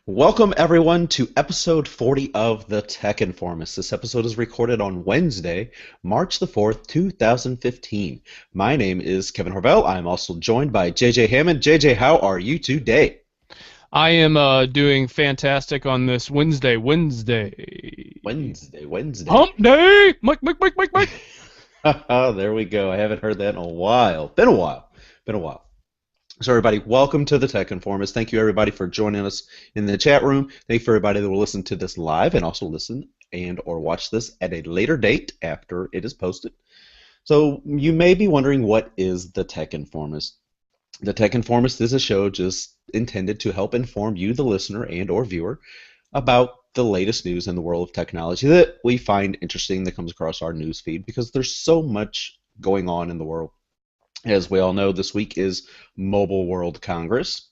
Welcome, everyone, to episode 40 of the Tech Informist. This episode is recorded on Wednesday, March the 4th, 2015. My name is Kevin Horvell. I'm also joined by JJ Hammond. JJ, how are you today? I am doing fantastic on this Wednesday. Wednesday. Hump day! Mike. There we go. I haven't heard that in a while. Been a while. So everybody, welcome to the Tech Informist. Thank you everybody for joining us in the chat room. Thank you for everybody that will listen to this live and also listen and or watch this at a later date after it is posted. So you may be wondering, what is the Tech Informist? The Tech Informist is a show just intended to help inform you, the listener and or viewer, about the latest news in the world of technology that we find interesting that comes across our news feed, because there's so much going on in the world. As we all know, this week is Mobile World Congress,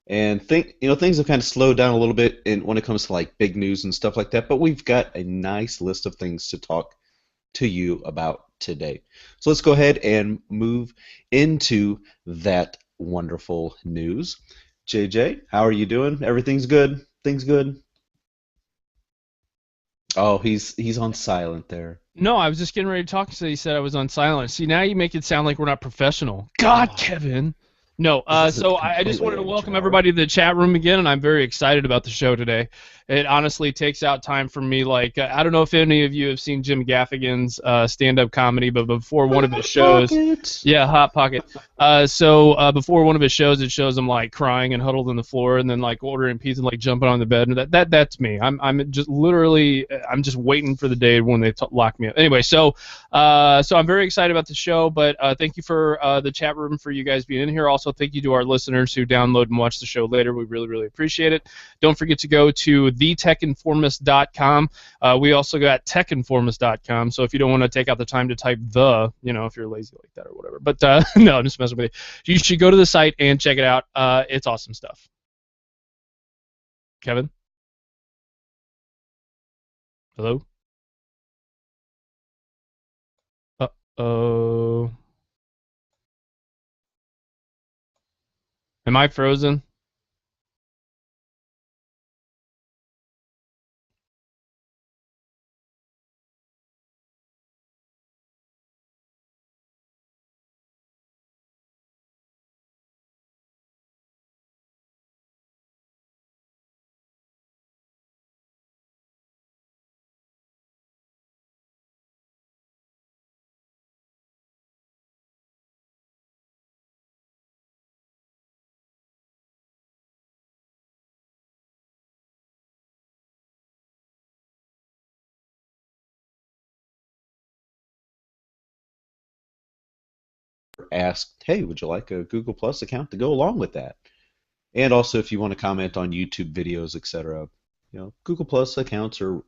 and things have kind of slowed down a little bit when it comes to like big news and stuff like that. But we've got a nice list of things to talk to you about today. So let's go ahead and move into that wonderful news. JJ, how are you doing? Everything's good? Things good? Oh, he's on silent there. No, I was just getting ready to talk, so you said I was on silent. See, now you make it sound like we're not professional. God, Oh, Kevin. No, this is a so I just completely wanted to amateur welcome hour. everybody to the chat room again, and I'm very excited about the show today. It honestly takes out time for me. Like, I don't know if any of you have seen Jim Gaffigan's stand-up comedy, but before one of his Hot shows, pocket. yeah, Hot Pocket. So before one of his shows, it shows him like crying and huddled on the floor, and then like ordering pizza and like jumping on the bed. And that's me. I'm just literally I'm just waiting for the day when they lock me up. Anyway, so I'm very excited about the show. But thank you for the chat room for you guys being in here. Also, thank you to our listeners who download and watch the show later. We really appreciate it. Don't forget to go to thetechinformist.com. We also got techinformist.com. So if you don't want to take out the time to type if you're lazy like that or whatever. But no, I'm just messing with you. You should go to the site and check it out. It's awesome stuff. Kevin? Hello? Uh-oh. Am I frozen? Asked, hey, would you like a Google Plus account to go along with that? And also, if you want to comment on YouTube videos, etc., Google Plus accounts are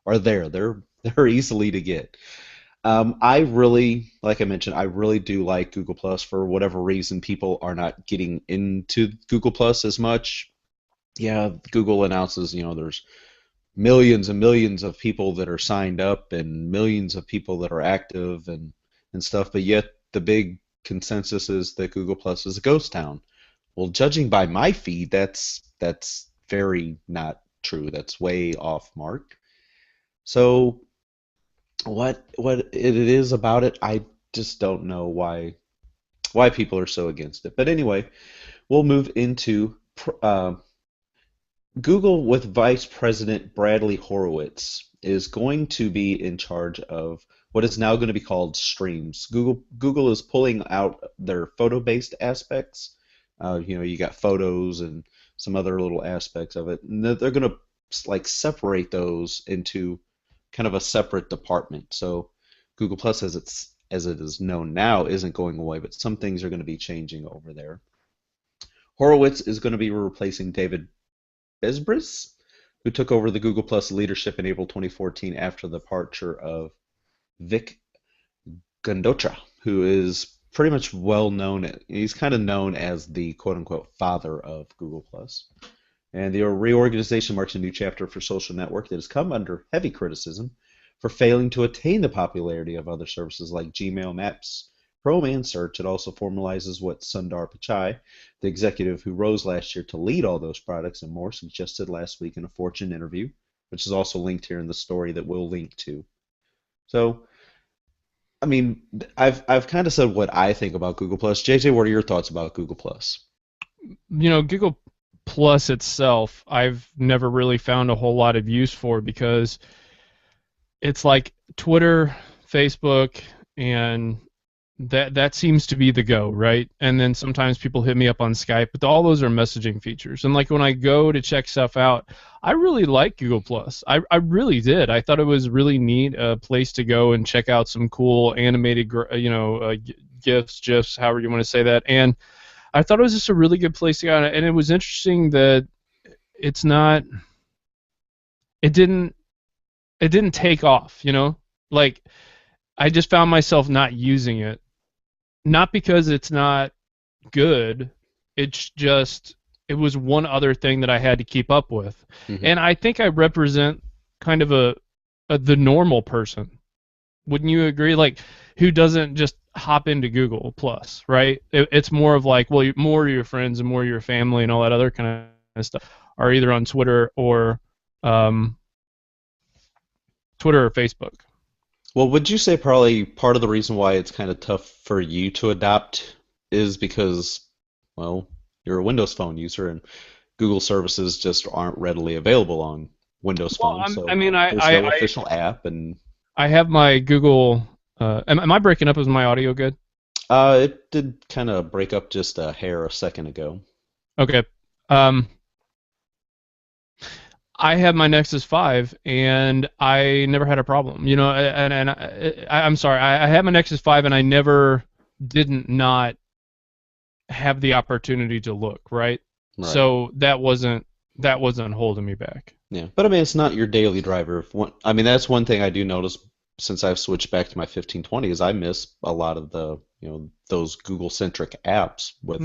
there. They're easily to get. I really, like I mentioned, I really do like Google Plus. For whatever reason, people are not getting into Google Plus as much. Yeah, Google announces, there's millions and millions of people that are signed up and millions of people that are active and stuff, but yet the big consensus is that Google Plus is a ghost town. Well, judging by my feed, that's very not true. That's way off mark. So what it is about it, I just don't know why people are so against it. But anyway, we'll move into Google with Vice President Bradley Horowitz is going to be in charge of what is now going to be called streams. Google is pulling out their photo-based aspects. You got photos and some other little aspects of it, and they're going to like separate those into kind of a separate department. So Google Plus, as it is known now, isn't going away, but some things are going to be changing over there. Horowitz is going to be replacing David Besbris, who took over the Google Plus leadership in April 2014 after the departure of Vic Gandotra, who is pretty much well known. He's kind of known as the quote unquote father of Google Plus. And the reorganization marks a new chapter for social network that has come under heavy criticism for failing to attain the popularity of other services like Gmail, Maps, Chrome and search. It also formalizes what Sundar Pichai, the executive who rose last year to lead all those products and more, suggested last week in a Fortune interview, which is also linked here in the story that we'll link to. So, I mean, I've kind of said what I think about Google Plus. JJ, what are your thoughts about Google Plus? Google Plus itself, I've never really found a whole lot of use for because it's like Twitter, Facebook, and that seems to be the go, right? And then sometimes people hit me up on Skype, but all those are messaging features. And like when I go to check stuff out, I really like Google Plus. I really did. I thought it was really neat, a place to go and check out some cool animated, GIFs, however you want to say that. And I thought it was just a really good place to go. And it was interesting that it's not. It didn't take off, Like I just found myself not using it. Not because it's not good, it's just it was one other thing that I had to keep up with. Mm-hmm. And I think I represent kind of the normal person. Wouldn't you agree? Like, who doesn't just hop into Google Plus, right? It's more of like, well, more of your friends and more of your family and all that other kind of stuff are either on Twitter or Facebook. Well, would you say probably part of the reason why it's kind of tough for you to adopt is because, well, you're a Windows Phone user and Google services just aren't readily available on Windows Phone, so I mean, there's no official app, and I have my Google. Am I breaking up? Is my audio good? it did kind of break up just a hair a second ago. Okay. I have my Nexus 5, and I never had a problem. I'm sorry, I had my Nexus 5, and I never didn't not have the opportunity to look, right? So that wasn't holding me back. Yeah, but I mean, it's not your daily driver. I mean, that's one thing I do notice since I've switched back to my 1520 is I miss a lot of the, those Google-centric apps with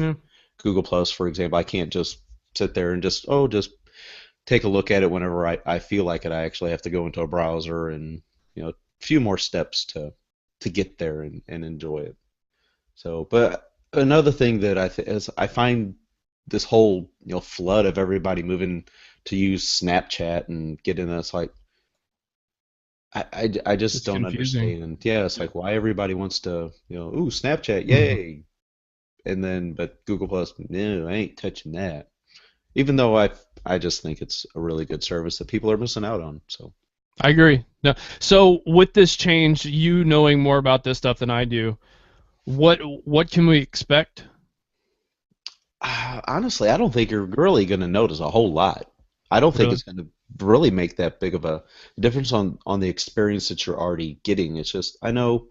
Google Plus, for example. I can't just sit there and just take a look at it whenever I feel like it. I actually have to go into a browser and a few more steps to get there and enjoy it. So, but another thing that I find this whole flood of everybody moving to use Snapchat and get in this like I just don't understand. Yeah, it's like why everybody wants to ooh Snapchat, yay, and then but Google Plus, no, I ain't touching that. Even though I just think it's a really good service that people are missing out on. So I agree. No. So with this change, you knowing more about this stuff than I do, what can we expect? Honestly, I don't think you're really going to notice a whole lot. I don't think it's going to really make that big of a difference on the experience that you're already getting. It's just I know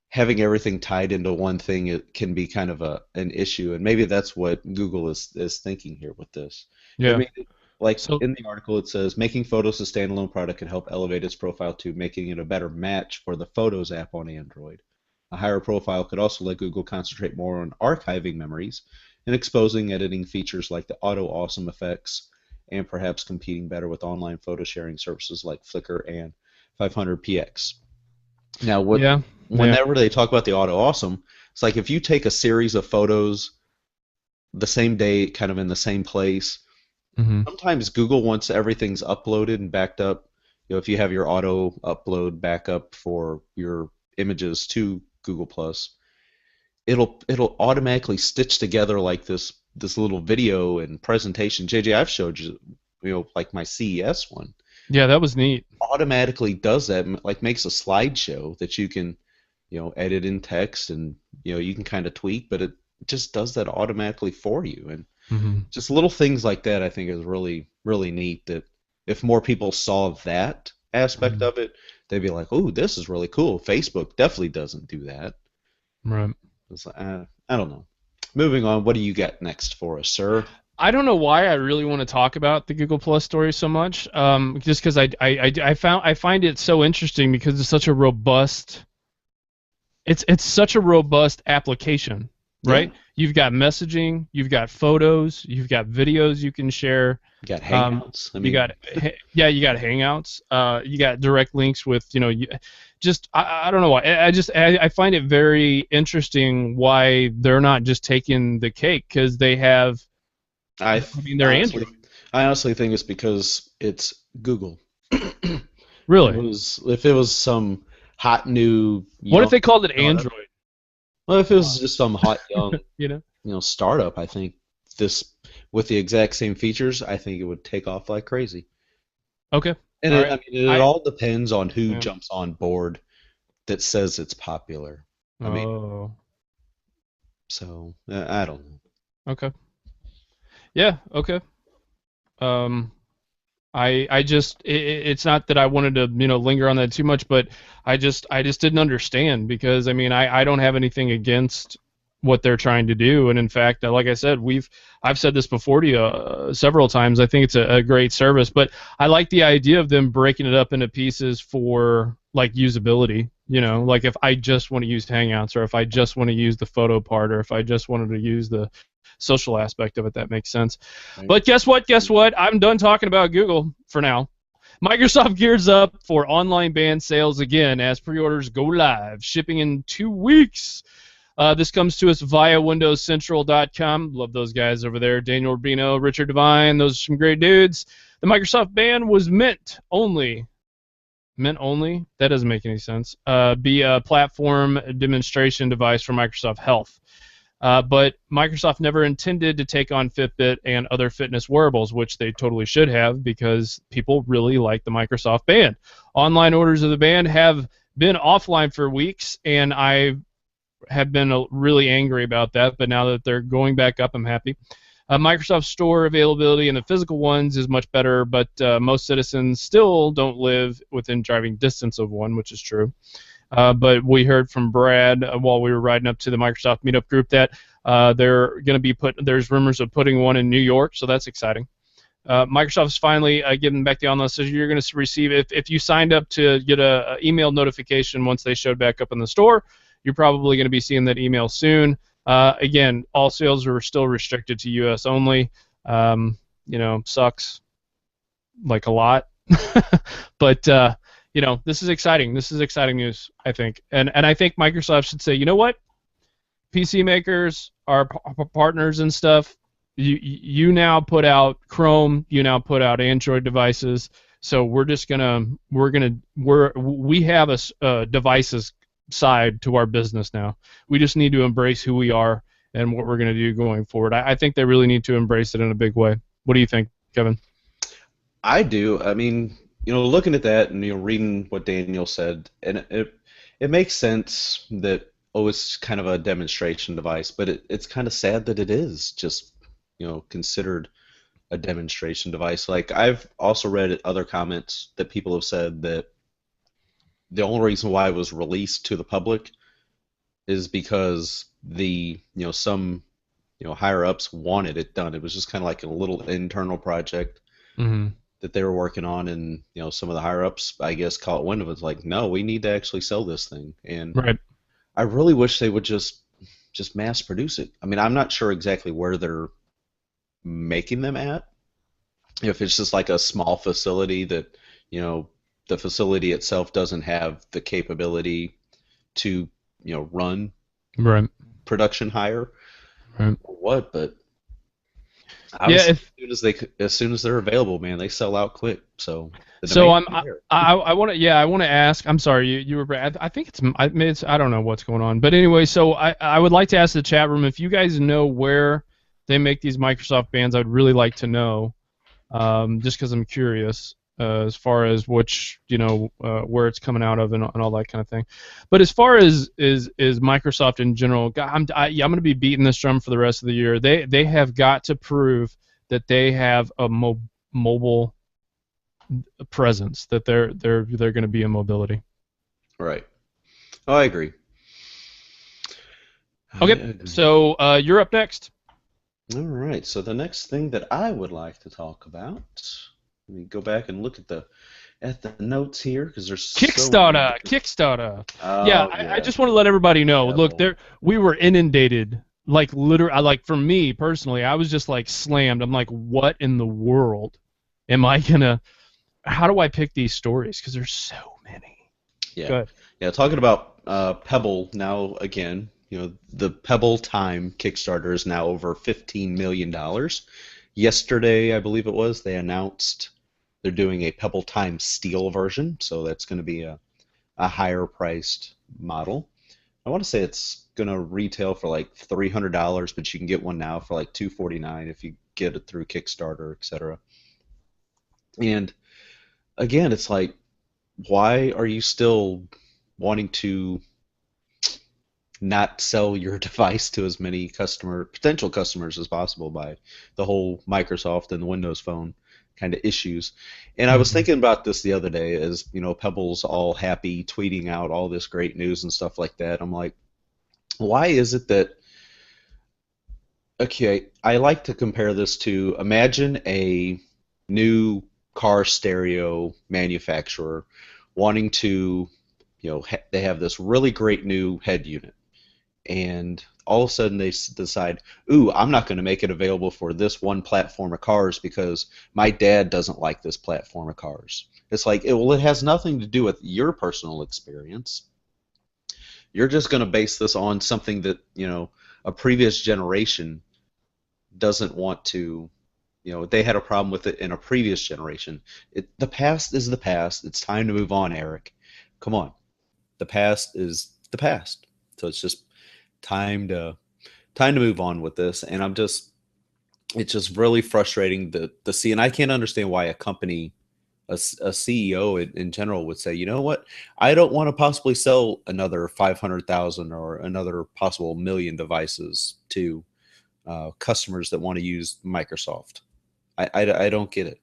having everything tied into one thing it can be kind of an issue, and maybe that's what Google is thinking here with this. Yeah. I mean, in the article it says making Photos a standalone product can help elevate its profile to making it a better match for the Photos app on Android. A higher profile could also let Google concentrate more on archiving memories and exposing editing features like the auto awesome effects, and perhaps competing better with online photo sharing services like Flickr and 500px. Now, whenever they talk about the auto awesome, it's like if you take a series of photos the same day, kind of in the same place, sometimes Google, once everything's uploaded and backed up, if you have your auto upload backup for your images to Google Plus, it'll automatically stitch together like this little video and presentation. JJ, I've showed you, like my CES one. Yeah, that was neat. Automatically does that, like makes a slideshow that you can, edit in text and you can kind of tweak, but it just does that automatically for you. And just little things like that, I think, is really, really neat. That if more people saw that aspect of it, they'd be like, "Oh, this is really cool." Facebook definitely doesn't do that. Right. It's like, I don't know. Moving on, what do you got next for us, sir? I don't know why I really want to talk about the Google Plus story so much. Just because I find it so interesting because it's such a robust. It's such a robust application, right? Yeah. You've got messaging, you've got photos, you've got videos you can share. You got Um, Hangouts. I you mean, got you got Hangouts. You got direct links with just I don't know why. I find it very interesting why they're not just taking the cake because they have. I I mean, they're honestly, Android. I honestly think it's because it's Google. Really? If it was some hot new What if young they called it startup, Android? well, if it was just some hot young You know? startup, I think this with the exact same features, I think it would take off like crazy. Okay. And All it, right. I mean, it I all depends on who yeah. jumps on board that says it's popular. I mean, Oh. so I don't know. Okay. Yeah. Okay. Um. I just it's not that I wanted to linger on that too much, but I just didn't understand because I mean I don't have anything against what they're trying to do, and in fact like I said I've said this before to you several times. I think it's a great service, but I like the idea of them breaking it up into pieces for like usability. Like if I just want to use Hangouts, or if I just want to use the photo part, or if I just wanted to use the social aspect of it, that makes sense. Right? But guess what? Guess what? I'm done talking about Google for now. Microsoft gears up for online band sales again as pre-orders go live, shipping in 2 weeks. This comes to us via WindowsCentral.com. Love those guys over there. Daniel Rubino, Richard Devine. Those are some great dudes. The Microsoft band was meant only. Meant only? That doesn't make any sense. Be a platform demonstration device for Microsoft Health. But Microsoft never intended to take on Fitbit and other fitness wearables, which they totally should have because people really like the Microsoft Band. Online orders of the Band have been offline for weeks, and I have been really angry about that, but now that they're going back up, I'm happy. Microsoft Store availability in the physical ones is much better, but most citizens still don't live within driving distance of one, which is true. But we heard from Brad while we were riding up to the Microsoft Meetup group that they're going to be there's rumors of putting one in New York, so that's exciting. Microsoft's finally giving back the online, so you're going to receive, if you signed up to get a email notification once they showed back up in the store, you're probably going to be seeing that email soon. Again, all sales are still restricted to U.S. only. Sucks like a lot. But this is exciting. This is exciting news, I think. And I think Microsoft should say, you know what? PC makers are partners and stuff. You now put out Chrome. You now put out Android devices. So we have a devices side to our business now. We just need to embrace who we are and what we're going to do going forward. I think they really need to embrace it in a big way. What do you think, Kevin? I do. I mean, looking at that and reading what Daniel said, and it makes sense that it's kind of a demonstration device, but it's kind of sad that it is just considered a demonstration device. Like I've also read other comments that people have said that the only reason why it was released to the public is because some higher ups wanted it done. It was just kind of like a little internal project. Mm-hmm. That they were working on, and some of the higher ups, I guess, caught wind of it. It's like, no, we need to actually sell this thing, and Right. I really wish they would just mass produce it. I mean, I'm not sure exactly where they're making them at. If it's just like a small facility that the facility itself doesn't have the capability to run Right. production higher, Right. or what, but Yeah. obviously, as soon as they're available, man, they sell out quick. So So demand is there. I want to ask. I'm sorry, you were. I think I don't know what's going on, but anyway, so I would like to ask the chat room if you guys know where they make these Microsoft bands. I'd really like to know, just because I'm curious as far as which where it's coming out of and all that kind of thing. But as far as is Microsoft in general, I'm going to be beating this drum for the rest of the year. They have got to prove that they have a mobile presence, that they're going to be in mobility. Right. Oh, I agree. Okay, so you're up next. All right. So the next thing that I would like to talk about, let me go back and look at the notes here because there's Kickstarter. Oh, Yeah, I just want to let everybody know. Pebble. Look, we were inundated like literally, like for me personally, I was just like slammed. I'm like, what in the world am I gonna? How do I pick these stories? Because there's so many. Yeah, Good. yeah. Talking about Pebble now again. The Pebble Time Kickstarter is now over $15 million. Yesterday, I believe it was, they announced they're doing a Pebble Time Steel version, so that's going to be a higher priced model. I want to say it's going to retail for like $300, but you can get one now for like $249 if you get it through Kickstarter, etc. And again, it's like, why are you still wanting to not sell your device to as many potential customers as possible by the whole Microsoft and the Windows Phone kind of issues? And I was Hmm. thinking about this the other day as, Pebble's all happy tweeting out all this great news and stuff like that. I'm like, why is it that, okay, I like to compare this to, imagine a new car stereo manufacturer wanting to, they have this really great new head unit, and all of a sudden they decide, ooh, I'm not going to make it available for this one platform of cars because my dad doesn't like this platform of cars. It's like, well, it has nothing to do with your personal experience. You're just going to base this on something that, a previous generation doesn't want to, they had a problem with it in a previous generation. The past is the past. It's time to move on, Eric. Come on. The past is the past. So it's just time to move on with this. And it's just really frustrating to see. And I can't understand why a company, a CEO in general would say, you know what, I don't want to possibly sell another 500,000 or another possible million devices to customers that want to use Microsoft. I don't get it.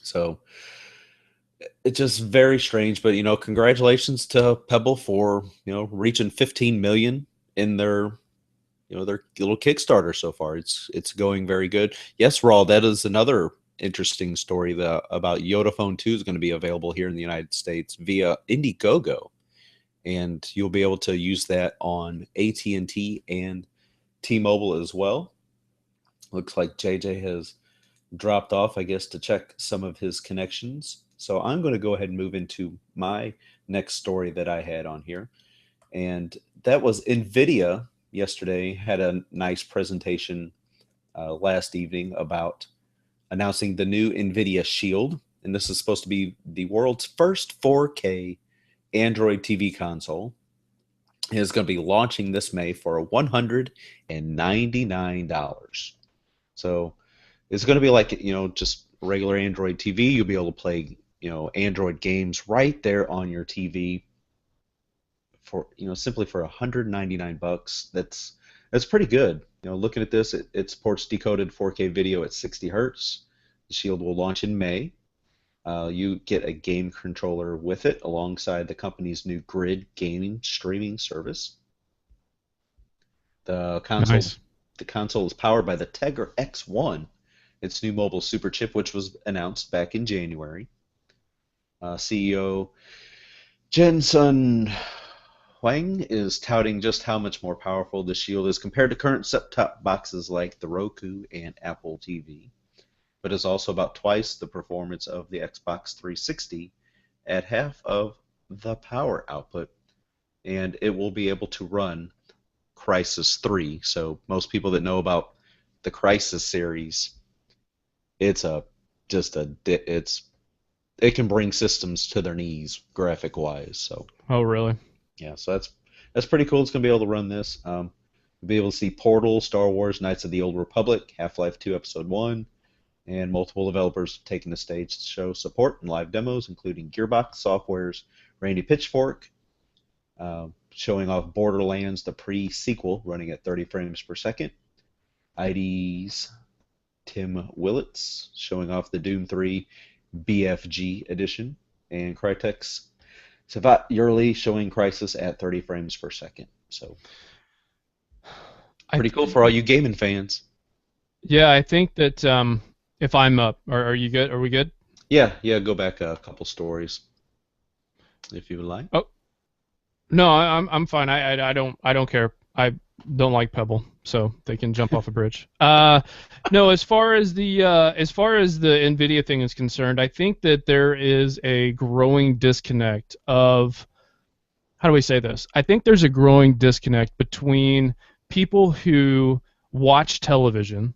So it's just very strange. But congratulations to Pebble for reaching 15 million in their little Kickstarter so far. It's going very good. Yes, Raw, that is another interesting story about Yodaphone 2 is going to be available here in the United States via Indiegogo, and you'll be able to use that on AT&T and T-Mobile as well. Looks like JJ has dropped off, I guess, to check some of his connections. So I'm going to go ahead and move into my next story that I had on here. And that was NVIDIA yesterday had a nice presentation last evening about announcing the new NVIDIA Shield. And this is supposed to be the world's first 4K Android TV console. And it's going to be launching this May for $199. So it's going to be like, just regular Android TV. You'll be able to play, Android games right there on your TV for, simply for $199. That's pretty good. Looking at this, it supports decoded 4K video at 60 hertz. The Shield will launch in May. You get a game controller with it alongside the company's new Grid gaming streaming service. The console Nice. the console is powered by the Tegra X1, its new mobile super chip, which was announced back in January. CEO Jensen Huang is touting just how much more powerful the Shield is compared to current set-top boxes like the Roku and Apple TV, but is also about twice the performance of the Xbox 360 at half of the power output, and it will be able to run Crysis 3. So most people that know about the Crysis series, it's a just a it's it can bring systems to their knees graphic wise. So Oh, really? yeah, so that's pretty cool. It's gonna be able to run this. You'll be able to see Portal, Star Wars, Knights of the Old Republic, Half-Life 2 Episode 1, and multiple developers taking the stage to show support and live demos, including Gearbox Software's Randy Pitchfork, showing off Borderlands, the pre-sequel, running at 30 frames per second. ID's Tim Willits showing off the Doom 3 BFG edition, and Crytek's Savat Yurley showing Crysis at 30 frames per second. So I pretty cool th- for all you gaming fans. yeah, I think that if I'm up, are you good? Are we good? Yeah, yeah. Go back a couple stories if you would like. Oh, no, I'm fine. I don't care. don't like Pebble, so they can jump off a bridge. No, as far as the Nvidia thing is concerned, I think that there is a growing disconnect of, how do we say this? I think there's a growing disconnect between people who watch television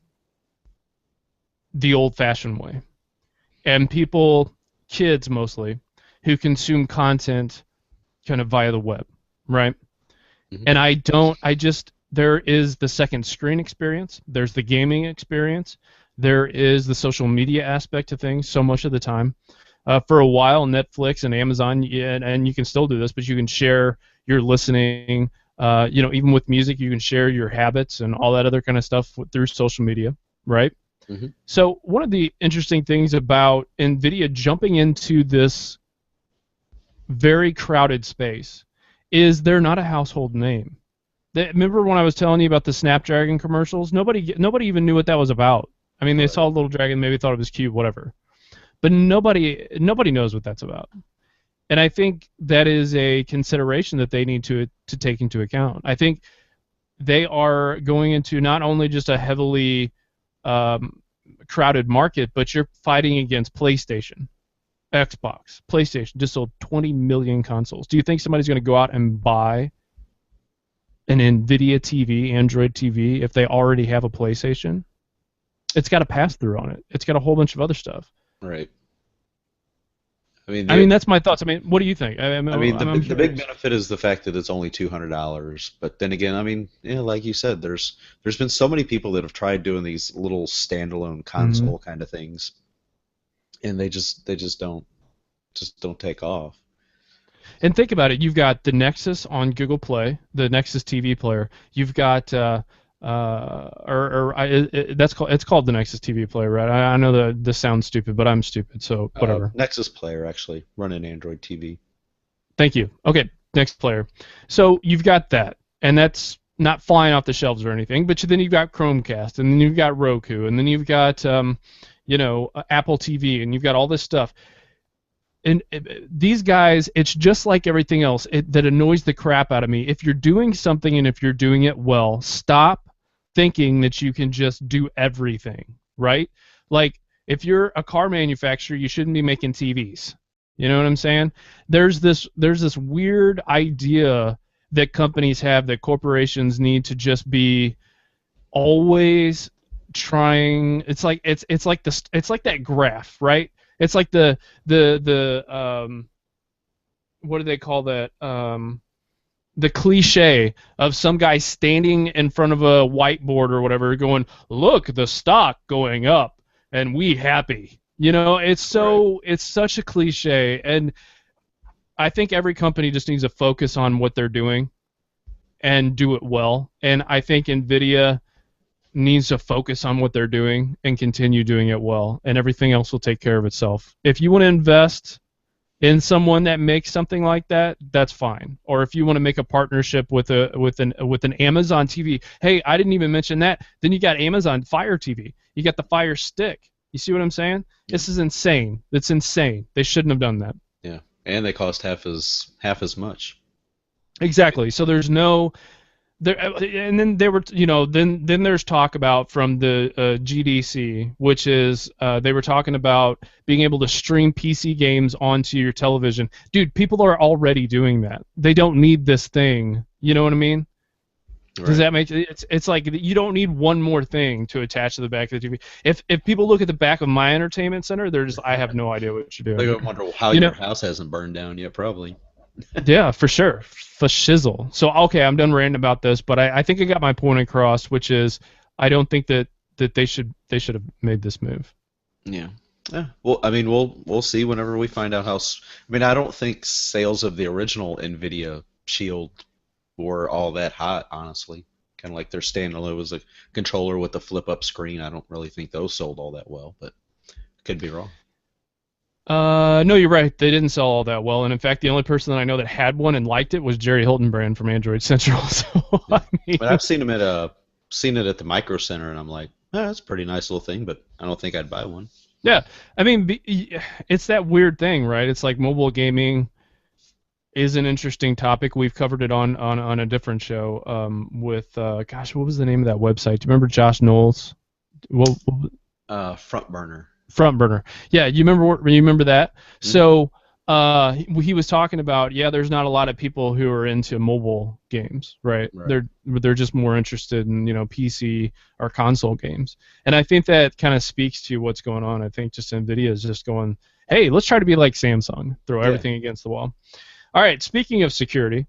the old-fashioned way and people, kids mostly, who consume content kind of via the web, right? Mm-hmm. And there is the second screen experience, there's the gaming experience, there is the social media aspect of things so much of the time. For a while, Netflix and Amazon, and you can still do this, but you can share your listening, even with music, you can share your habits and all that other kind of stuff through social media, right? Mm-hmm. So one of the interesting things about NVIDIA jumping into this very crowded space is they're not a household name. Remember when I was telling you about the Snapdragon commercials? Nobody even knew what that was about. I mean, they saw a little dragon, maybe thought it was cute, whatever. But nobody knows what that's about. And I think that is a consideration that they need to take into account. I think they are going into not only just a heavily crowded market, but you're fighting against PlayStation, Xbox, PlayStation just sold 20 million consoles. Do you think somebody's going to go out and buy an NVIDIA TV, Android TV, if they already have a PlayStation? It's got a pass-through on it. It's got a whole bunch of other stuff. Right. I mean, that's my thoughts. I mean, what do you think? The big benefit is the fact that it's only $200. But then again, I mean, like you said, there's been so many people that have tried doing these little standalone console kind of things, and they just don't take off. And think about it. You've got the Nexus on Google Play, the Nexus TV player. You've got it's called the Nexus TV player, right? I know that this sounds stupid, but I'm stupid, so whatever. Nexus player, actually, running Android TV. Thank you. Okay, next player. So you've got that, and that's not flying off the shelves or anything, but then you've got Chromecast, and then you've got Roku, and then you've got Apple TV, and you've got all this stuff. And these guys, it's just like everything else that annoys the crap out of me. If you're doing something and if you're doing it well, stop thinking that you can just do everything, right? Like, if you're a car manufacturer, you shouldn't be making TVs. You know what I'm saying? There's this weird idea that companies have that corporations need to just be always trying. It's like that graph, right? It's like the what do they call that? The cliche of some guy standing in front of a whiteboard or whatever, going, "Look, the stock going up, and we happy." It's such a cliche, and I think every company just needs to focus on what they're doing and do it well. And I think NVIDIA needs to focus on what they're doing and continue doing it well, and everything else will take care of itself. If you want to invest in someone that makes something like that, that's fine. Or if you want to make a partnership with an Amazon TV, hey, I didn't even mention that. Then you got Amazon Fire TV. You got the Fire Stick. You see what I'm saying? Yeah. This is insane. It's insane. They shouldn't have done that. Yeah, and they cost half as much. Exactly. So there's no. And then there were, then there's talk about from the GDC, which is they were talking about being able to stream PC games onto your television. Dude, people are already doing that. They don't need this thing. You know what I mean? Right. Does that make it's like you don't need one more thing to attach to the back of the TV. If people look at the back of my entertainment center, they're just, I have no idea what you're doing. They're gonna wonder how your house hasn't burned down yet, probably. Yeah, for sure. For shizzle. So, okay, I'm done ranting about this, but I think I got my point across, which is I don't think that they should have made this move. Yeah. Well, I mean, we'll see whenever we find out how. I mean, I don't think sales of the original NVIDIA Shield were all that hot, honestly. Kind of like their standalone was a controller with a flip-up screen. I don't really think those sold all that well, but could be wrong. No, you're right. They didn't sell all that well, and in fact, the only person that I know that had one and liked it was Jerry Hildenbrand from Android Central. So, yeah. But I've seen him seen it at the Micro Center, and I'm like, that's a pretty nice little thing, but I don't think I'd buy one. Yeah, I mean, it's that weird thing, right? It's like mobile gaming. is an interesting topic. We've covered it on a different show with gosh, what was the name of that website? Do you remember Josh Knowles? Front burner. Front burner. Yeah, you remember that? Mm-hmm. So he was talking about, yeah, there's not a lot of people who are into mobile games, right? They're just more interested in, PC or console games. And I think that kind of speaks to what's going on. I think just NVIDIA is just going, hey, let's try to be like Samsung, throw everything against the wall. All right, speaking of security,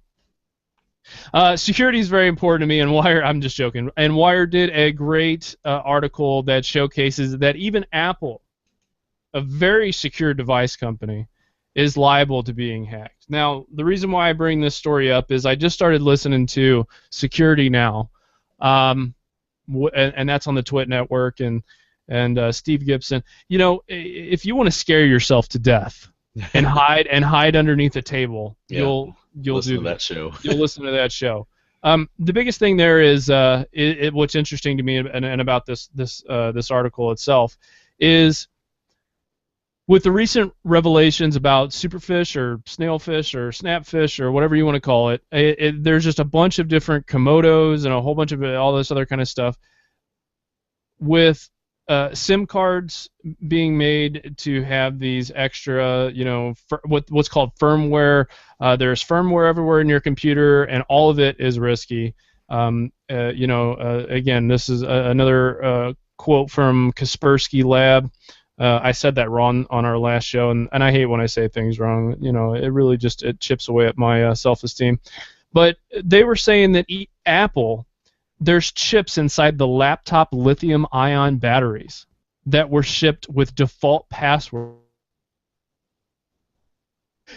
security is very important to me, and Wire, I'm just joking, and Wire did a great article that showcases that even Apple, a very secure device company, is liable to being hacked. Now, the reason why I bring this story up is I just started listening to Security Now, and that's on the Twit Network, and Steve Gibson. If you want to scare yourself to death and hide underneath a table, you'll listen to that show. You'll listen to that show. The biggest thing there is what's interesting to me and about this article itself is, with the recent revelations about superfish or snailfish or snapfish or whatever you want to call it, there's just a bunch of different Komodos and a whole bunch of all this other kind of stuff. With SIM cards being made to have these extra, what's called firmware. There's firmware everywhere in your computer, and all of it is risky. Again, this is another quote from Kaspersky Lab. I said that wrong on our last show, and I hate when I say things wrong. It really just chips away at my self-esteem. But they were saying that Apple, there's chips inside the laptop lithium-ion batteries that were shipped with default password,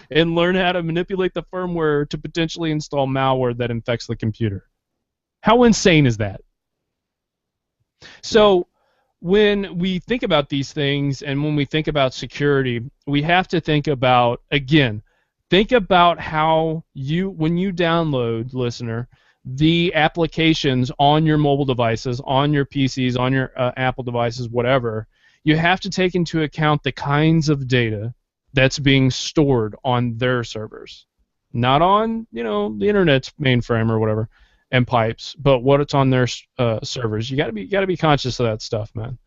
and learn how to manipulate the firmware to potentially install malware that infects the computer. How insane is that? So when we think about these things and when we think about security, we have to think about, again, how when you download, listener, the applications on your mobile devices, on your PCs, on your Apple devices, whatever, you have to take into account the kinds of data that's being stored on their servers. Not on, the internet's mainframe or whatever, and pipes, but what it's on their servers. You gotta be conscious of that stuff, man.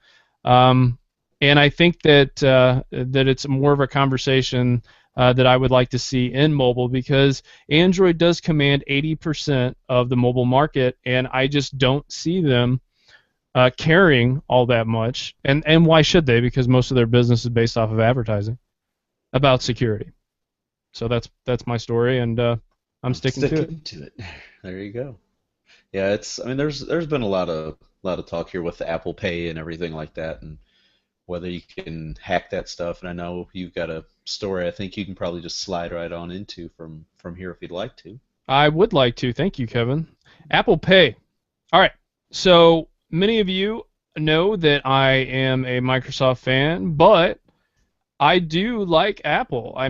And I think that it's more of a conversation that I would like to see in mobile, because Android does command 80% of the mobile market, and I just don't see them caring all that much. And why should they? Because most of their business is based off of advertising about security. So that's my story, and I'm sticking to it. There you go. Yeah, there's been a lot of talk here with the Apple Pay and everything like that, and whether you can hack that stuff. And I know you've got a story I think you can probably just slide right on into from here if you'd like to. I would like to. Thank you, Kevin. Apple Pay. All right. So many of you know that I am a Microsoft fan, but I do like Apple. I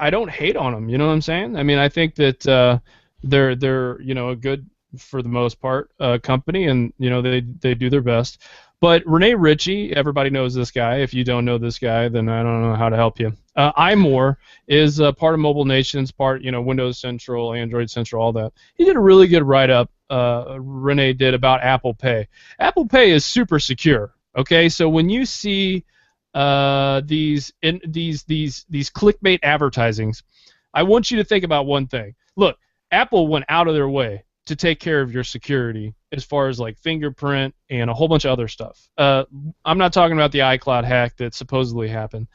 don't hate on them. You know what I'm saying? I think that they're a good, for the most part, company, and they do their best. But Rene Ritchie, everybody knows this guy. If you don't know this guy, then I don't know how to help you. iMore is part of Mobile Nation's part, Windows Central, Android Central, all that. He did a really good write-up, Rene did, about Apple Pay. Apple Pay is super secure. Okay, so when you see these clickbait advertisings, I want you to think about one thing. Look, Apple went out of their way to take care of your security as far as like fingerprint and a whole bunch of other stuff. I'm not talking about the iCloud hack that supposedly happened,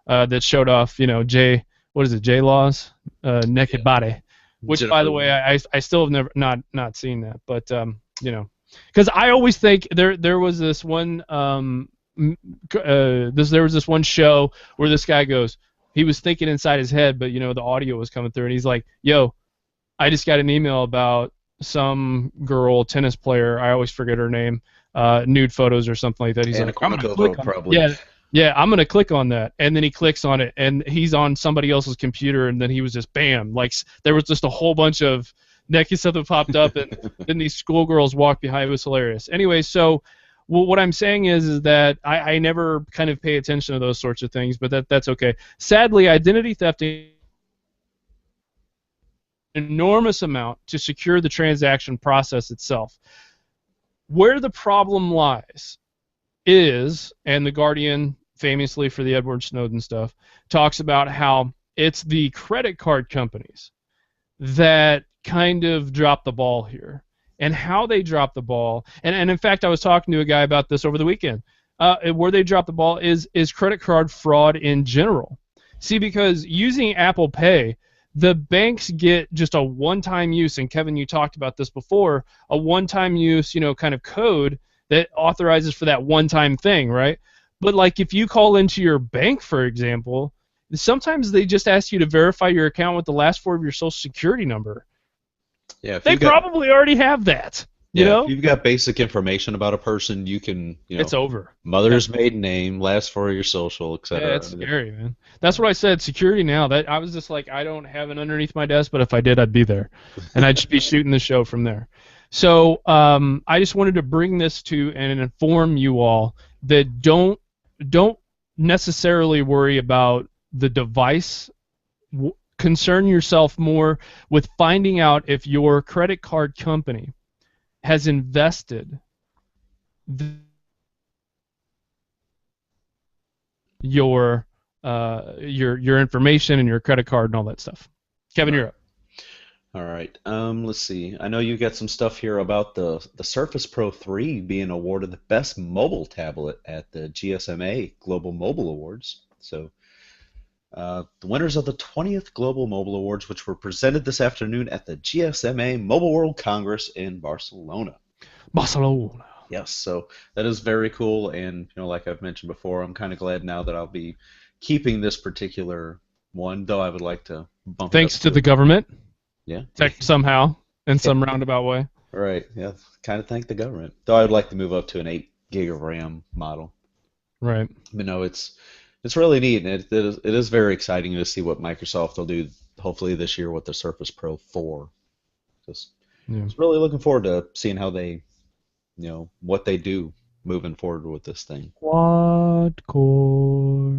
that showed off, J-Laws, naked body, which, by the way, I still have not seen that, but because I always think there was this one there was this one show where this guy goes, he was thinking inside his head, but the audio was coming through, and he's like, "Yo, I just got an email about some girl, tennis player, I always forget her name, nude photos or something like that." He's like, "I'm gonna click on it." Yeah, I'm gonna click on that, and then he clicks on it, and he's on somebody else's computer, and then he was just bam, like there was just a whole bunch of naked stuff that popped up, and then these schoolgirls walked behind. It was hilarious. Anyway, so what I'm saying is that I never kind of pay attention to those sorts of things, but that's okay. Sadly, identity theft enormous amount to secure the transaction process itself. Where the problem lies is, and the Guardian, famously for the Edward Snowden stuff, talks about how it's the credit card companies that kind of drop the ball here. And how they drop the ball, and in fact, I was talking to a guy about this over the weekend. Where they drop the ball is credit card fraud in general. See, because using Apple Pay, the banks get just a one-time use, and Kevin, you talked about this before, a one-time use, kind of code that authorizes for that one-time thing, right? But like if you call into your bank, for example, sometimes they just ask you to verify your account with the last four of your social security number. Yeah, they probably already have that. If you've got basic information about a person, you can, it's over. Mother's maiden name, last four of your social, etc. Yeah, it's scary, man. That's what I said. Security now. That I was just like, I don't have it underneath my desk, but if I did, I'd be there, and I'd just be shooting the show from there. So I just wanted to bring this to and inform you all that don't necessarily worry about the device. Concern yourself more with finding out if your credit card company has invested your information and your credit card and all that stuff. Kevin, you're up. All right. Let's see. I know you got some stuff here about the Surface Pro 3 being awarded the best mobile tablet at the GSMA Global Mobile Awards. So the winners of the 20th Global Mobile Awards, which were presented this afternoon at the GSMA Mobile World Congress in Barcelona. Barcelona. Yes, so that is very cool, and like I've mentioned before, I'm kind of glad now that I'll be keeping this particular one, though I would like to bump it up to the government. Yeah. Somehow, in some roundabout way. Right, yeah, kind of thank the government. Though I would like to move up to an 8 gig of RAM model. Right. But no, it's really neat, and it is very exciting to see what Microsoft will do, hopefully this year with the Surface Pro 4. Just really looking forward to seeing how they, what they do moving forward with this thing. Quad core.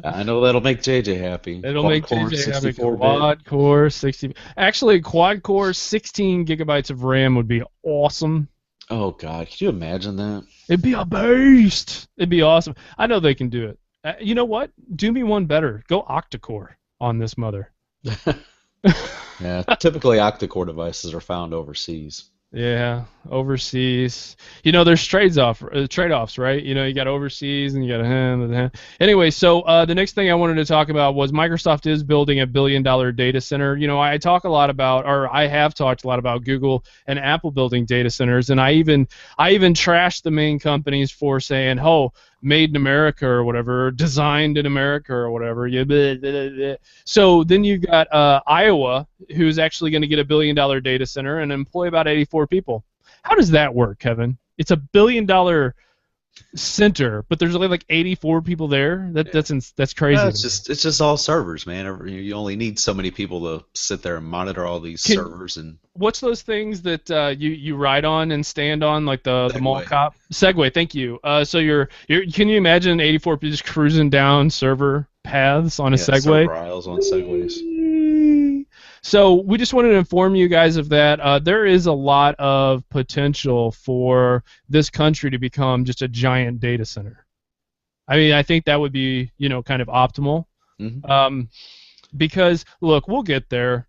I know that'll make JJ happy. It'll make JJ happy. Quad core 60. Actually, quad core 16 gigabytes of RAM would be awesome. Oh God, could you imagine that? It'd be a beast. It'd be awesome. I know they can do it. You know what? Do me one better. Go octa-core on this mother. Yeah, typically octa-core devices are found overseas. Yeah, overseas. There's trade-offs, right? You got overseas and you got Anyway, so the next thing I wanted to talk about was Microsoft is building a billion-dollar data center. I talk a lot about, or I have talked a lot about Google and Apple building data centers, and I even trashed the main companies for saying, "Oh, made in America or whatever, designed in America or whatever." So then you got Iowa, who's actually going to get a billion-dollar data center and employ about 84 people. How does that work, Kevin? It's a billion-dollar center, but there's only like 84 people there. That's crazy. Yeah, it's just all servers, man. You only need so many people to sit there and monitor all these servers. And what's those things that you ride on and stand on, like the mall cop? Segway. Thank you. So you're can you imagine 84 people just cruising down server paths on a Segway? Server aisles on Segways. So we just wanted to inform you guys of that. There is a lot of potential for this country to become just a giant data center. I mean, I think that would be, kind of optimal. Mm-hmm. Because, look, we'll get there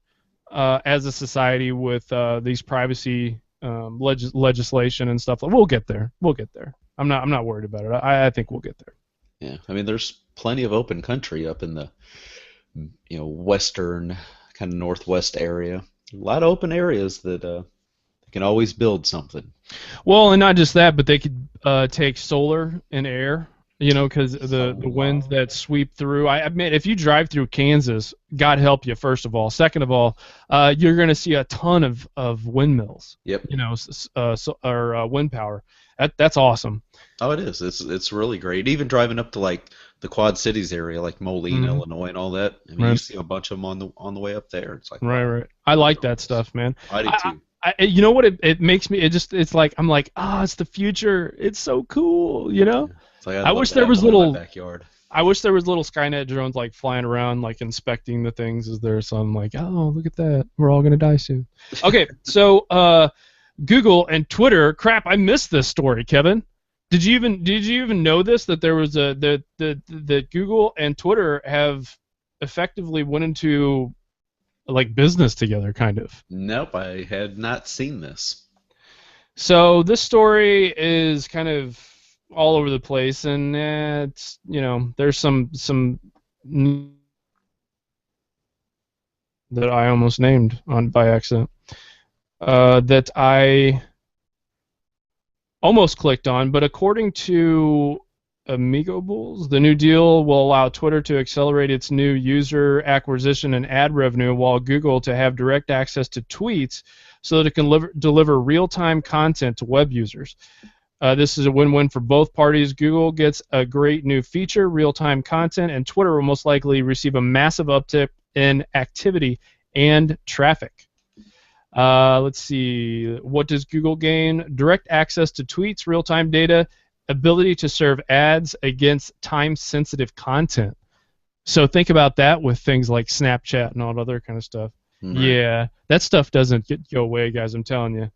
as a society with these privacy legislation and stuff. We'll get there. We'll get there. I'm not worried about it. I think we'll get there. Yeah, I mean, there's plenty of open country up in the, western kind of northwest area. A lot of open areas that they can always build something. Well, and not just that, but they could take solar and air, because the winds that sweep through. I admit, if you drive through Kansas, God help you, first of all. Second of all, you're going to see a ton of windmills. Yep. Or wind power. That's awesome. Oh, it is. It's really great. Even driving up to like the Quad Cities area, like Moline, Illinois, and all that. I mean, you see a bunch of them on the way up there. It's like right. I like that stuff, man. I do too. You know what? It makes me. It's like I'm like, it's the future. It's so cool. It's like, I wish there was little backyard. I wish there was little Skynet drones like flying around, like inspecting the things as they're. So I'm like, oh, look at that. We're all gonna die soon. Okay, so Google and Twitter. Crap, I missed this story, Kevin. Did you even know this, that there was that Google and Twitter have effectively went into like business together, kind of? Nope, I had not seen this. So this story is kind of all over the place, and it's, there's some that I almost named by accident, that I almost clicked on, but according to Amigo Bulls, the new deal will allow Twitter to accelerate its new user acquisition and ad revenue, while Google to have direct access to tweets so that it can deliver real-time content to web users. This is a win-win for both parties. Google gets a great new feature, real-time content, and Twitter will most likely receive a massive uptick in activity and traffic. Let's see. What does Google gain? Direct access to tweets, real-time data, ability to serve ads against time-sensitive content. So think about that with things like Snapchat and all that other kind of stuff. Right. Yeah, that stuff doesn't go away, guys. I'm telling you.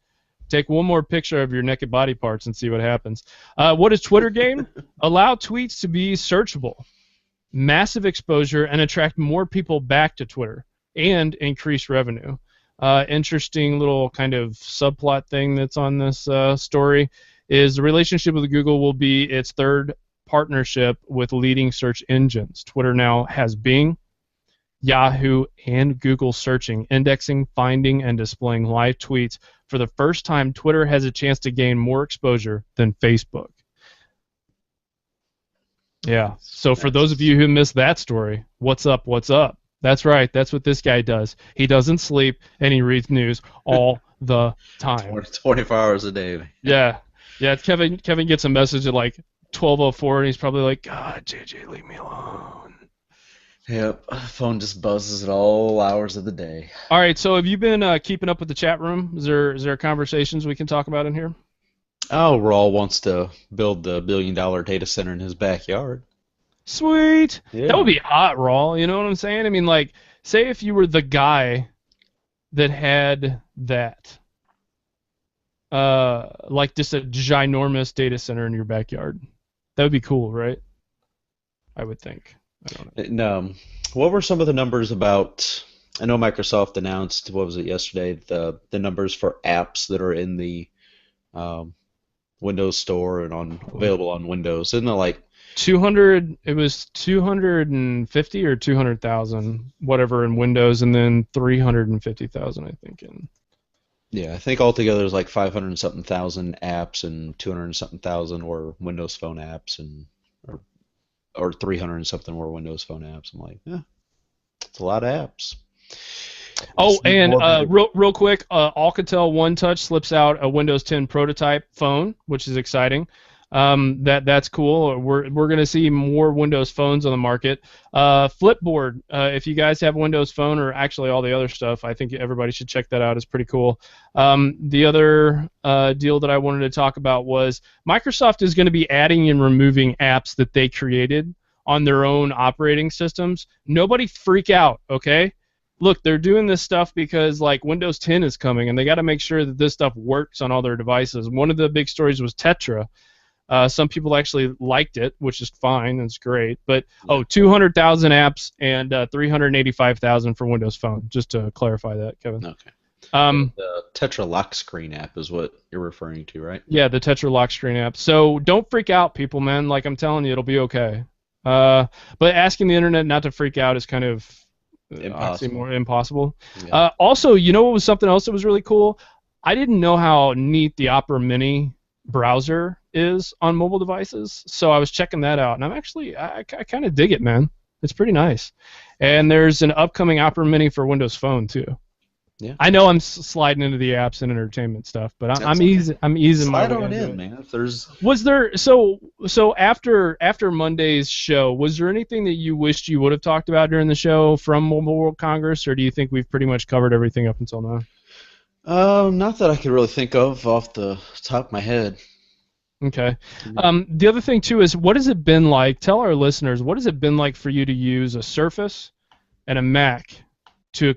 Take one more picture of your naked body parts and see what happens. What does Twitter gain? Allow tweets to be searchable, massive exposure, and attract more people back to Twitter, and increase revenue. Interesting little kind of subplot thing that's on this story is the relationship with Google will be its third partnership with leading search engines. Twitter now has Bing, Yahoo, and Google searching, indexing, finding, and displaying live tweets. For the first time, Twitter has a chance to gain more exposure than Facebook. Yeah, so for those of you who missed that story, what's up, what's up? That's right, that's what this guy does. He doesn't sleep, and he reads news all the time. 24 hours a day. Yeah, Kevin gets a message at like 12:04, and he's probably like, God, JJ, leave me alone. Yep, phone just buzzes at all hours of the day. All right, so have you been keeping up with the chat room? Is there conversations we can talk about in here? Oh, Raul wants to build the $1 billion data center in his backyard. Sweet. Yeah. That would be hot, Raul. You know what I'm saying? I mean, like, say if you were the guy that had that, like just a ginormous data center in your backyard. That would be cool, right? I would think. I don't know. What were some of the numbers about? I know Microsoft announced, what was it, yesterday, the numbers for apps that are in the Windows Store and available on Windows. Isn't it like 200? It was 250 or 200,000, whatever, in Windows, and then 350,000, I think, in. Yeah, I think altogether there's like 500 and something thousand apps, and 200 and something thousand were Windows Phone apps, and or 300 and something were Windows Phone apps. I'm like, yeah, it's a lot of apps. Oh, and real quick, Alcatel One Touch slips out a Windows 10 prototype phone, which is exciting. That's cool. We're going to see more Windows phones on the market. Flipboard, if you guys have Windows Phone or actually all the other stuff, I think everybody should check that out. It's pretty cool. The other deal that I wanted to talk about was Microsoft is going to be adding and removing apps that they created on their own operating systems. Nobody freak out, okay? Look, they're doing this stuff because like Windows 10 is coming, and they got to make sure that this stuff works on all their devices. One of the big stories was Tetra. Some people actually liked it, which is fine. It's great. But, 200,000 apps and 385,000 for Windows Phone, just to clarify that, Kevin. Okay. The Tetra lock screen app is what you're referring to, right? Yeah, the Tetra lock screen app. So don't freak out, people, man. Like I'm telling you, it'll be okay. But asking the internet not to freak out is kind of impossible. Yeah. Also, you know what was something else that was really cool? I didn't know how neat the Opera Mini browser is on mobile devices, so I was checking that out, and I kind of dig it, man. It's pretty nice. And there's an upcoming Opera Mini for Windows Phone too. Yeah. I know I'm sliding into the apps and entertainment stuff, but I'm easing my way on in, man. If there's so after Monday's show, was there anything that you wished you would have talked about during the show from Mobile World Congress, or do you think we've pretty much covered everything up until now? Not that I could really think of off the top of my head. Okay. The other thing too is, what has it been like? Tell our listeners, what has it been like for you to use a Surface and a Mac to,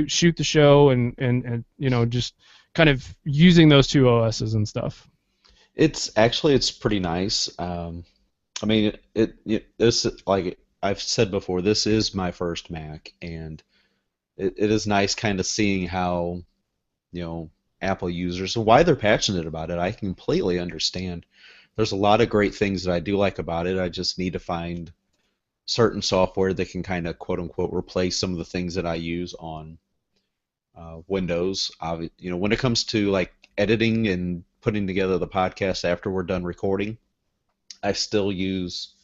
shoot the show and just kind of using those two OSs and stuff. It's pretty nice. I mean, this, like I've said before, this is my first Mac, and it is nice kind of seeing how, Apple users, why they're passionate about it. I completely understand. There's a lot of great things that I do like about it. I just need to find certain software that can kind of quote unquote replace some of the things that I use on Windows. When it comes to like editing and putting together the podcast after we're done recording, I still use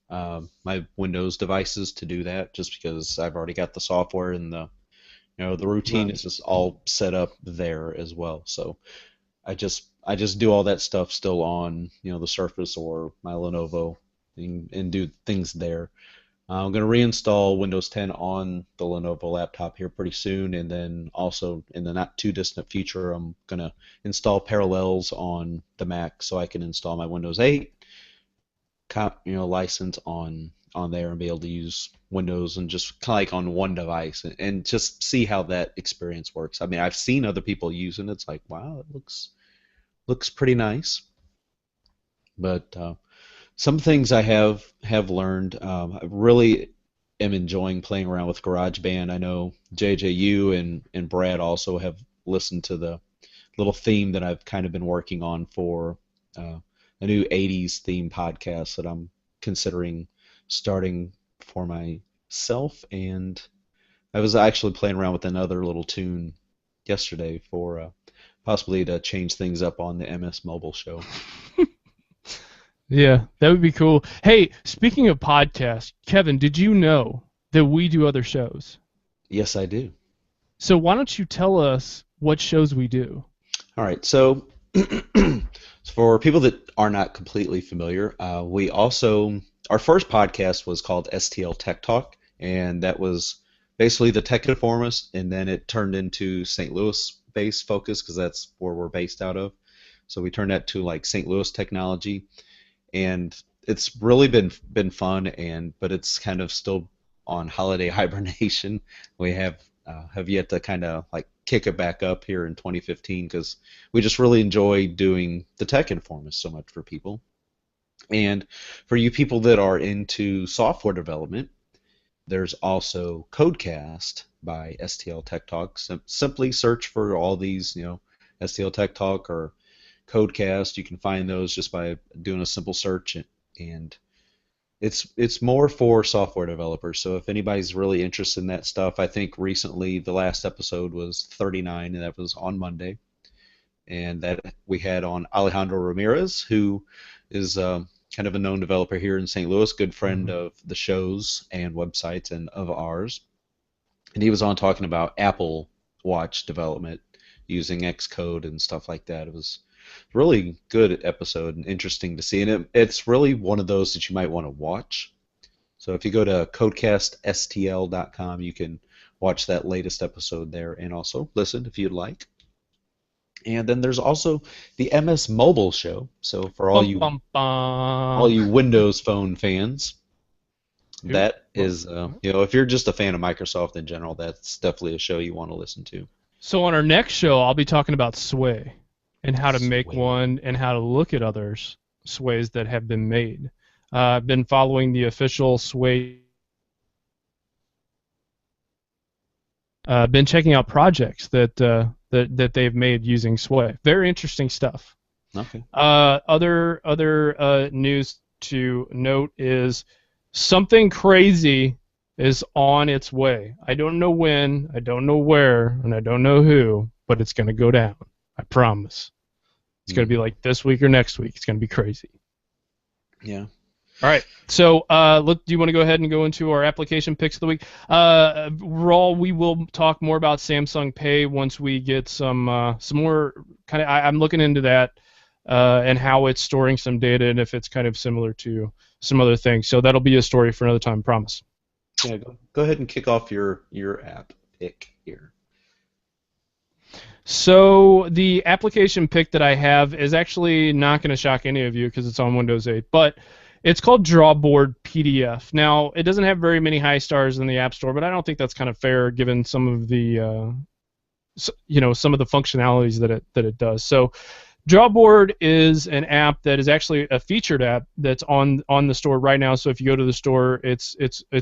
my Windows devices to do that, just because I've already got the software and the routine is just all set up there as well. So I just do all that stuff still on the Surface or my Lenovo and do things there. I'm going to reinstall Windows 10 on the Lenovo laptop here pretty soon, and then also in the not too distant future, I'm going to install Parallels on the Mac so I can install my Windows 8 license on there and be able to use Windows and just kind of like on one device and just see how that experience works. I mean, I've seen other people using it. It's like, wow, it looks pretty nice. But some things I have learned. I really am enjoying playing around with GarageBand. I know JJU and Brad also have listened to the little theme that I've kind of been working on for a new 80s theme podcast that I'm considering starting for myself. And I was actually playing around with another little tune yesterday for possibly to change things up on the MS Mobile show. Yeah, that would be cool. Hey, speaking of podcasts, Kevin, did you know that we do other shows? Yes, I do. So why don't you tell us what shows we do? All right, so for people that are not completely familiar, our first podcast was called STL Tech Talk, and that was basically the Tech Informist, and then it turned into St. Louis-based focus because that's where we're based out of. So we turned that to like St. Louis technology, and it's really been fun, but it's kind of still on holiday hibernation. We have yet to kind of like kick it back up here in 2015 because we just really enjoy doing the Tech Informist so much for people. And for you people that are into software development, there's also Codecast by STL Tech Talk. Simply search for all these, STL Tech Talk or Codecast. You can find those just by doing a simple search, and it's more for software developers. So if anybody's really interested in that stuff, I think recently the last episode was 39, and that was on Monday, and that we had on Alejandro Ramirez, who is kind of a known developer here in St. Louis, good friend of the show's and websites and of ours, and he was on talking about Apple Watch development using Xcode and stuff like that. It was really good episode and interesting to see, and it's really one of those that you might want to watch. So if you go to codecaststl.com, you can watch that latest episode there and also listen if you'd like. And then there's also the MS Mobile show. So for all you Windows Phone fans, that is, if you're just a fan of Microsoft in general, that's definitely a show you want to listen to. So on our next show, I'll be talking about Sway and how to make one and how to look at others Sways that have been made. I've been following the official Sway. Been checking out projects that they've made using Sway. Very interesting stuff. Okay. Other news to note is something crazy is on its way. I don't know when, I don't know where, and I don't know who, but it's going to go down. I promise. It's going to be like this week or next week. It's going to be crazy. Yeah. All right. So, do you want to go ahead and go into our application picks of the week? Raul, we will talk more about Samsung Pay once we get some more kind of. I'm looking into that and how it's storing some data and if it's kind of similar to some other things. So that'll be a story for another time. Promise. Yeah. Go ahead and kick off your app pick here. So the application pick that I have is actually not going to shock any of you because it's on Windows 8, but it's called Drawboard PDF. Now, it doesn't have very many high stars in the App Store, but I don't think that's kind of fair given some of the some of the functionalities that it does. So Drawboard is an app that is actually a featured app that's on the store right now. So if you go to the store, it's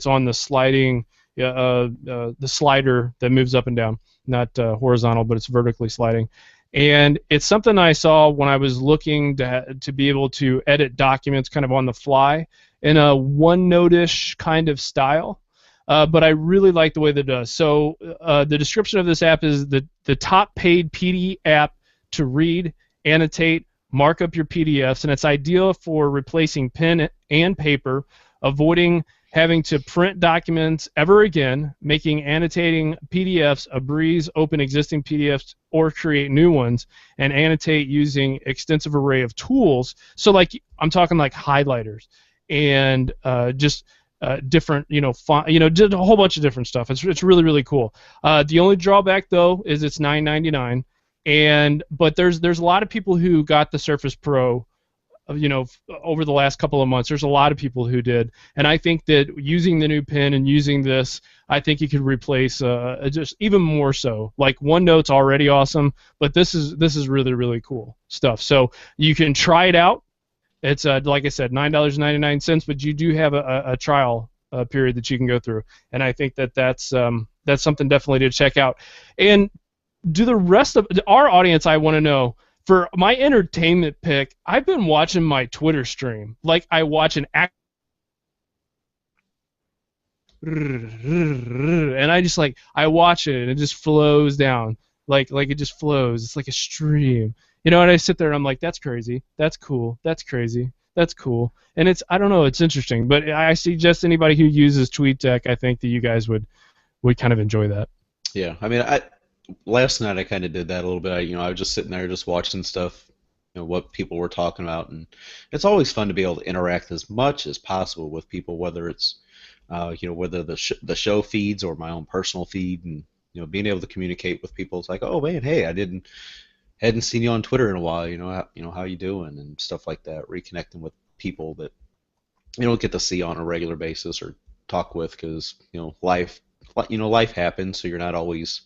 on the the slider that moves up and down, not horizontal, but it's vertically sliding. And it's something I saw when I was looking to be able to edit documents kind of on the fly in a OneNote-ish kind of style. But I really like the way that it does. So the description of this app is the top paid PD app to read, annotate, mark up your PDFs, and it's ideal for replacing pen and paper, avoiding having to print documents ever again, making annotating PDFs a breeze, open existing PDFs or create new ones, and annotate using extensive array of tools. So like I'm talking like highlighters and just different, font, did a whole bunch of different stuff. It's really, really cool. The only drawback though is it's $9.99, but there's a lot of people who got the Surface Pro over the last couple of months. There's a lot of people who did, and I think that using the new pen and using this, I think you could replace just even more so. Like OneNote's already awesome, but this is really, really cool stuff. So you can try it out. It's like I said, $9.99, but you do have a trial period that you can go through, and I think that's something definitely to check out. And do the rest of our audience, I want to know, for my entertainment pick, I've been watching my Twitter stream. Like I watch an act, and I watch it and it just flows down. Like it just flows. It's like a stream. And I sit there and I'm like, that's crazy. That's cool. That's crazy. That's cool. And I don't know, it's interesting. But I suggest anybody who uses TweetDeck, I think that you guys would kind of enjoy that. Yeah, I mean, last night I kind of did that a little bit. I was just sitting there just watching stuff, what people were talking about, and it's always fun to be able to interact as much as possible with people, whether it's whether the show feeds or my own personal feed, and being able to communicate with people. It's like, oh man, hey, hadn't seen you on Twitter in a while. How you doing and stuff like that. Reconnecting with people that you don't get to see on a regular basis or talk with because life happens, so you're not always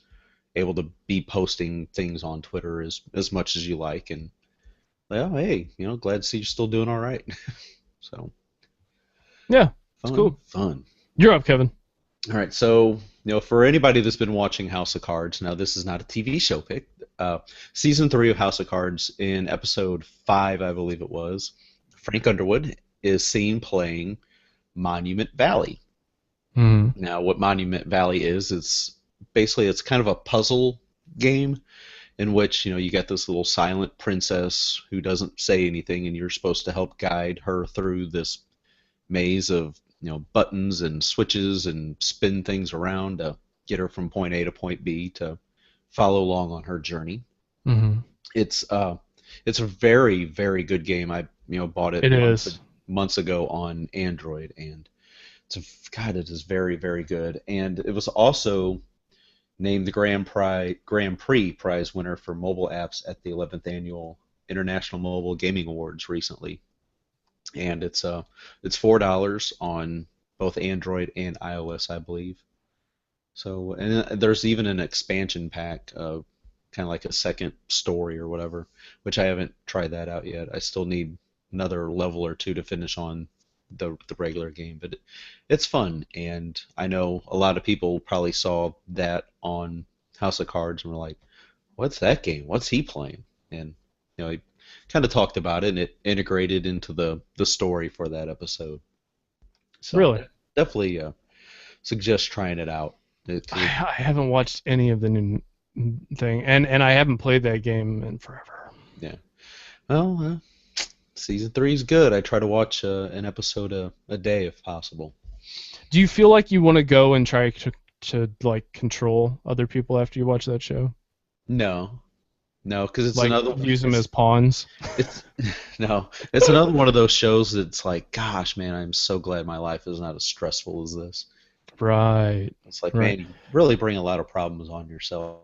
able to be posting things on Twitter as much as you like. And well, hey, glad to see you're still doing all right. So yeah, it's cool. Fun. You're up, Kevin. All right, so for anybody that's been watching House of Cards, now this is not a TV show pick. Season 3 of House of Cards, in episode 5, I believe it was, Frank Underwood is seen playing Monument Valley. Mm-hmm. Now, what Monument Valley is, it's kind of a puzzle game in which you get this little silent princess who doesn't say anything, and you're supposed to help guide her through this maze of buttons and switches and spin things around to get her from point A to point B to follow along on her journey. Mm-hmm. It's a very, very good game. I bought it months ago on Android, and it is very, very good. And it was also named the Grand Prix prize winner for mobile apps at the 11th annual International Mobile Gaming Awards recently. And it's $4 on both Android and iOS, I believe. So, and there's even an expansion pack, kind of like a second story or whatever, which I haven't tried that out yet. I still need another level or two to finish on the regular game, but it's fun. And I know a lot of people probably saw that on House of Cards and were like, "What's that game? What's he playing?" And he kind of talked about it, and it integrated into the story for that episode. So really, definitely suggest trying it out. I haven't watched any of the new thing, and I haven't played that game in forever. Yeah. Well, season 3 is good. I try to watch an episode a day if possible. Do you feel like you want to go and try to like control other people after you watch that show? No, because it's like another use them as pawns. It's another one of those shows that's like, gosh, man, I'm so glad my life is not as stressful as this. Right. It's like, man, you really bring a lot of problems on yourself.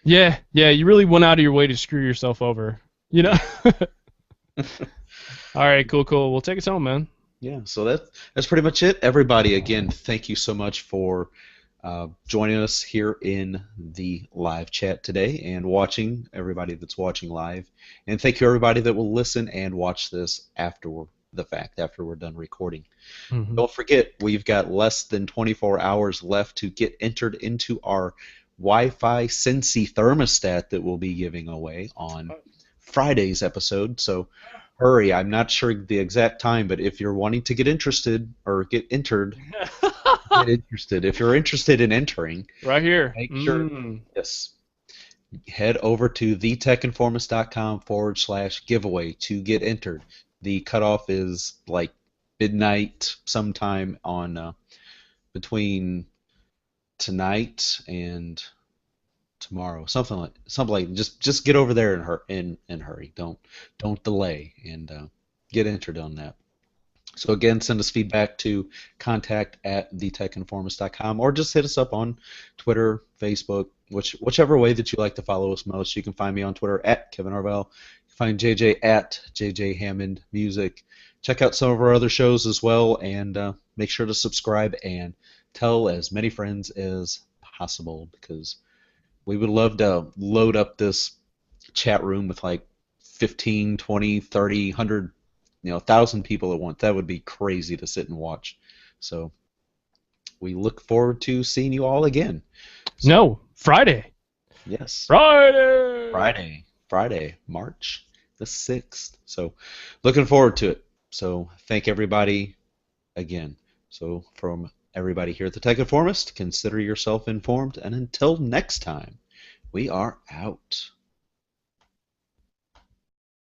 Yeah, yeah, you really went out of your way to screw yourself over. You know? All right, cool, cool. Well, take us home, man. Yeah, so that's pretty much it. Everybody, again, thank you so much for joining us here in the live chat today and watching, everybody that's watching live. And thank you, everybody that will listen and watch this after the fact, after we're done recording. Hmm. Don't forget, we've got less than 24 hours left to get entered into our Wi-Fi Sensi thermostat that we'll be giving away on Friday's episode. So hurry. I'm not sure the exact time, but if you're wanting to get interested or get entered, get interested. If you're interested in entering, Right here. make sure, yes, head over to thetechinformist.com/giveaway to get entered. The cutoff is like midnight sometime on between tonight and tomorrow, something like just get over there and hurry. Don't delay and get entered on that. So again, send us feedback to contact@thetechinformist.com or just hit us up on Twitter, Facebook, whichever way that you like to follow us most. You can find me on Twitter at Kevin Arvell. You can find JJ at JJ Hammond Music. Check out some of our other shows as well, and make sure to subscribe and tell as many friends as possible because we would love to load up this chat room with like 15, 20, 30, 100, 1,000 people at once. That would be crazy to sit and watch. So we look forward to seeing you all again. So, No, Friday. yes. Friday. March the 6th. So looking forward to it. So thank everybody again. So from everybody here at the Tech Informist, consider yourself informed, and until next time, we are out.